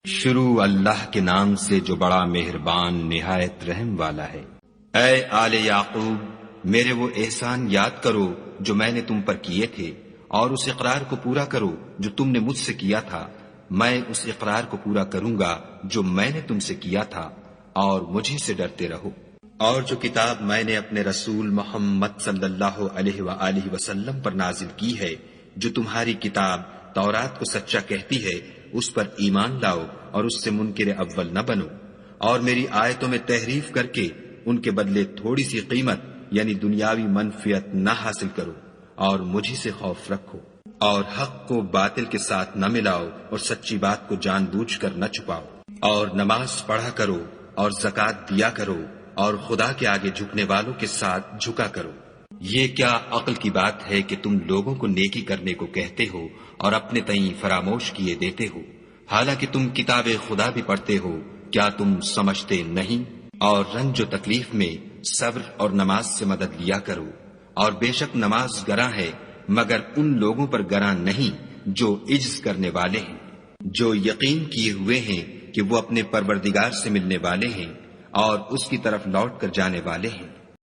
شروع اللہ کے نام سے جو بڑا مہربان نہایت رحم والا ہے۔ اے آل یعقوب، میرے وہ احسان یاد کرو جو میں نے تم پر کیے تھے، اور اس اقرار کو پورا کرو جو تم نے مجھ سے کیا تھا۔ میں اس اقرار کو پورا کروں گا جو میں نے تم سے کیا تھا، اور مجھے سے ڈرتے رہو۔ اور جو کتاب میں نے اپنے رسول محمد صلی اللہ علیہ وآلہ وسلم پر نازل کی ہے، جو تمہاری کتاب تورات کو سچا کہتی ہے، اس پر ایمان لاؤ اور اس سے منکر اول نہ بنو، اور میری آیتوں میں تحریف کر کے ان کے بدلے تھوڑی سی قیمت یعنی دنیاوی منفعت نہ حاصل کرو، اور مجھے سے خوف رکھو، اور حق کو باطل کے ساتھ نہ ملاؤ، اور سچی بات کو جان بوجھ کر نہ چھپاؤ، اور نماز پڑھا کرو اور زکوٰۃ دیا کرو، اور خدا کے آگے جھکنے والوں کے ساتھ جھکا کرو۔ یہ کیا عقل کی بات ہے کہ تم لوگوں کو نیکی کرنے کو کہتے ہو اور اپنے تئیں فراموش کیے دیتے ہو، حالانکہ تم کتاب خدا بھی پڑھتے ہو؟ کیا تم سمجھتے نہیں؟ اور رنج و تکلیف میں صبر اور نماز سے مدد لیا کرو، اور بے شک نماز گراں ہے، مگر ان لوگوں پر گراں نہیں جو عجز کرنے والے ہیں، جو یقین کیے ہوئے ہیں کہ وہ اپنے پروردگار سے ملنے والے ہیں اور اس کی طرف لوٹ کر جانے والے ہیں۔